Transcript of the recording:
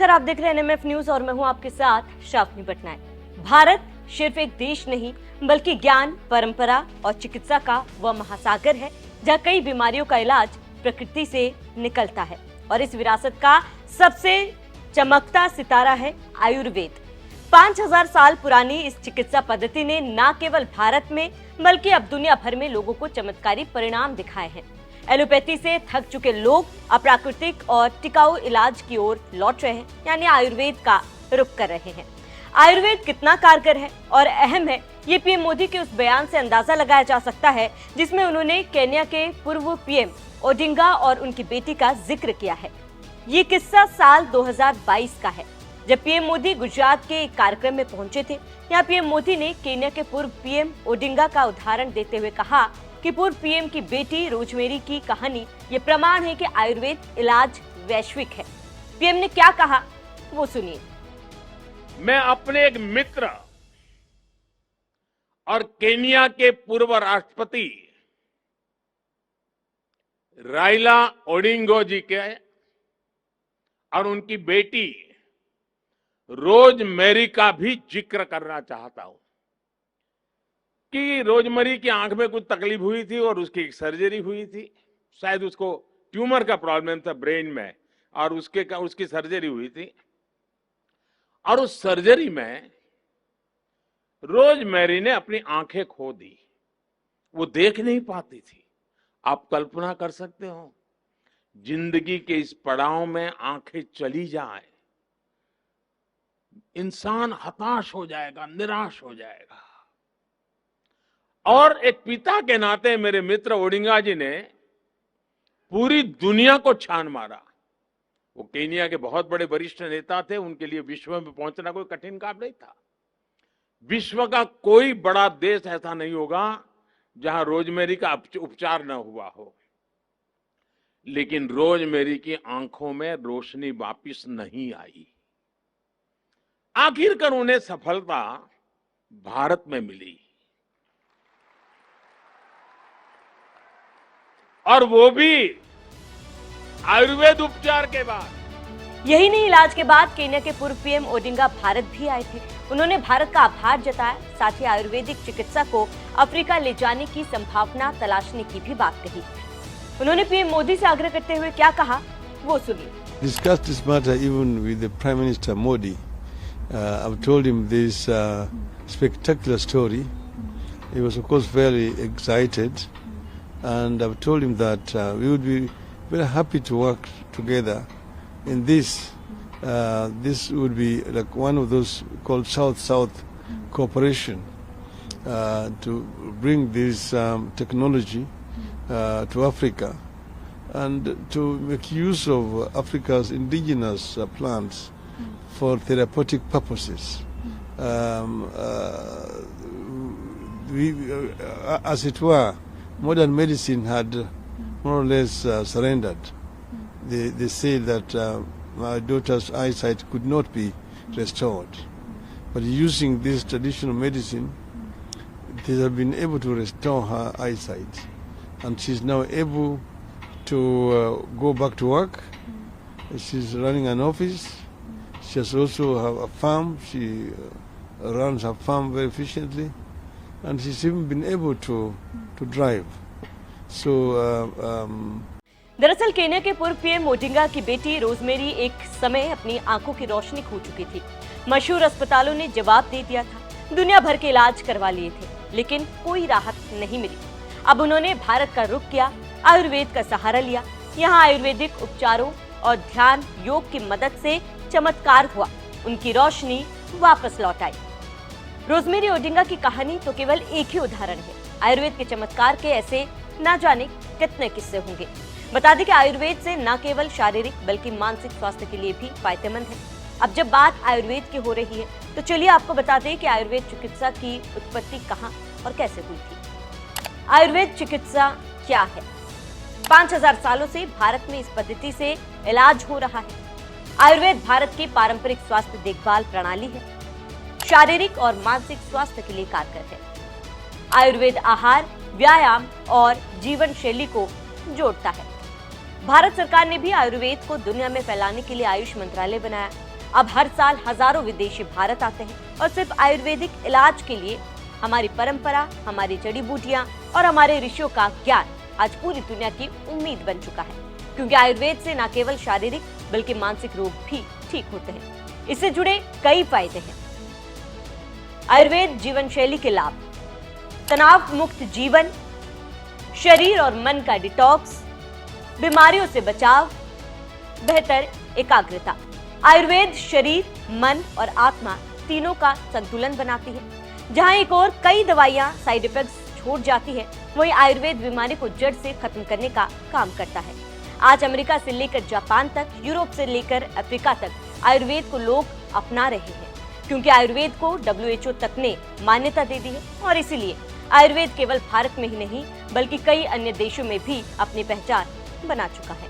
नमस्कार, आप देख रहे हैं एनएमएफ न्यूज और मैं हूं आपके साथ शाफनी पटनायक। भारत सिर्फ एक देश नहीं बल्कि ज्ञान, परंपरा और चिकित्सा का वह महासागर है जहां कई बीमारियों का इलाज प्रकृति से निकलता है और इस विरासत का सबसे चमकता सितारा है आयुर्वेद। 5000 साल पुरानी इस चिकित्सा पद्धति ने न केवल भारत में बल्कि अब दुनिया भर में लोगों को चमत्कारी परिणाम दिखाए हैं। एलोपैथी से थक चुके लोग अप्राकृतिक और टिकाऊ इलाज की ओर लौट रहे हैं, यानी आयुर्वेद का रुख कर रहे हैं। आयुर्वेद कितना कारगर है और अहम है, ये पीएम मोदी के उस बयान से अंदाजा लगाया जा सकता है जिसमें उन्होंने केन्या के पूर्व पीएम ओडिंगा और उनकी बेटी का जिक्र किया है। ये किस्सा साल 2022 का है, जब पीएम मोदी गुजरात के एक कार्यक्रम में पहुंचे थे। यहाँ पीएम मोदी ने केन्या के पूर्व पीएम ओडिंगा का उदाहरण देते हुए कहा कि पूर्व पीएम की बेटी रोजमेरी की कहानी ये प्रमाण है कि आयुर्वेद इलाज वैश्विक है। पीएम ने क्या कहा वो सुनिए। मैं अपने एक मित्र और केन्या के पूर्व राष्ट्रपति राइला ओडिंगो जी के और उनकी बेटी रोजमेरी का भी जिक्र करना चाहता हूं कि रोजमेरी की आंख में कुछ तकलीफ हुई थी और उसकी एक सर्जरी हुई थी। शायद उसको ट्यूमर का प्रॉब्लम था ब्रेन में और उसकी सर्जरी हुई थी। और उस सर्जरी में रोजमेरी ने अपनी आंखें खो दी, वो देख नहीं पाती थी। आप कल्पना कर सकते हो, जिंदगी के इस पड़ाव में आंखें चली जाए, इंसान हताश हो जाएगा, निराश हो जाएगा। और एक पिता के नाते मेरे मित्र ओडिंगा जी ने पूरी दुनिया को छान मारा। वो केन्या के बहुत बड़े वरिष्ठ नेता थे, उनके लिए विश्व में पहुंचना कोई कठिन काम नहीं था। विश्व का कोई बड़ा देश ऐसा नहीं होगा जहां रोजमेरी का उपचार न हुआ हो, लेकिन रोजमेरी की आंखों में रोशनी वापिस नहीं आई। आखिरकार उन्हें सफलता भारत में मिली और वो भी आयुर्वेद उपचार के बाद। यही नहीं, इलाज के बाद केन्या के पूर्व पीएम ओडिंगा भारत भी आए थे। उन्होंने भारत का आभार जताया, साथ ही आयुर्वेदिक चिकित्सा को अफ्रीका ले जाने की संभावना तलाशने की भी बात कही। उन्होंने पीएम मोदी से आग्रह करते हुए क्या कहा वो सुनिए। Discussed this matter even with the Prime Minister Modi. I've told him this spectacular story. He was of course very excited, and I've told him that we would be very happy to work together in this. This would be like one of those called South-South cooperation to bring this technology to Africa and to make use of Africa's indigenous plants for therapeutic purposes. As it were, modern medicine had more or less surrendered. They say that my daughter's eyesight could not be restored. But using this traditional medicine, they have been able to restore her eyesight. And she's now able to go back to work. She's running an office. She has also a farm. She runs her farm very efficiently. And she's even been able to drive. So दरअसल Kenya के पूर्व PM Odinga की बेटी rosemary एक समय अपनी आंखों की रोशनी खो चुकी थी। मशहूर अस्पतालों ने जवाब दे दिया था, दुनिया भर के इलाज करवा लिए थे, लेकिन कोई राहत नहीं मिली। अब उन्होंने भारत का रुख किया, आयुर्वेद का सहारा लिया। यहाँ आयुर्वेदिक उपचारों और ध्यान योग की मदद से चमत्कार हुआ, उनकी रोशनी वापस लौट आई। रोजमेरी ओडिंगा की कहानी तो केवल एक ही उदाहरण है। आयुर्वेद के चमत्कार के ऐसे ना जाने कितने किस्से होंगे। बता दें कि आयुर्वेद से न केवल शारीरिक बल्कि मानसिक स्वास्थ्य के लिए भी फायदेमंद है। अब जब बात आयुर्वेद की हो रही है तो चलिए आपको बता दें कि आयुर्वेद चिकित्सा की उत्पत्ति कहां और कैसे हुई थी। आयुर्वेद चिकित्सा क्या है? 5000 सालों से भारत में इस पद्धति से इलाज हो रहा है। आयुर्वेद भारत की पारंपरिक स्वास्थ्य देखभाल प्रणाली है, शारीरिक और मानसिक स्वास्थ्य के लिए कारगर है। आयुर्वेद आहार, व्यायाम और जीवन शैली को जोड़ता है। भारत सरकार ने भी आयुर्वेद को दुनिया में फैलाने के लिए आयुष मंत्रालय बनाया। अब हर साल हजारों विदेशी भारत आते हैं और सिर्फ आयुर्वेदिक इलाज के लिए। हमारी परंपरा, हमारी जड़ी बूटियां और हमारे ऋषियों का ज्ञान आज पूरी दुनिया की उम्मीद बन चुका है, क्योंकि आयुर्वेद से न केवल शारीरिक बल्कि मानसिक रोग भी ठीक होते हैं। इससे जुड़े कई फायदे हैं। आयुर्वेद जीवन शैली के लाभ: तनाव मुक्त जीवन, शरीर और मन का डिटॉक्स, बीमारियों से बचाव, बेहतर एकाग्रता। आयुर्वेद शरीर, मन और आत्मा तीनों का संतुलन बनाती है। जहां एक और कई दवाइयां साइड इफेक्ट्स छोड़ जाती है, वहीं आयुर्वेद बीमारी को जड़ से खत्म करने का काम करता है। आज अमेरिका से लेकर जापान तक, यूरोप से लेकर अफ्रीका तक आयुर्वेद को लोग अपना रहे हैं, क्योंकि आयुर्वेद को WHO तक ने मान्यता दे दी है और इसीलिए आयुर्वेद केवल भारत में ही नहीं बल्कि कई अन्य देशों में भी अपनी पहचान बना चुका है।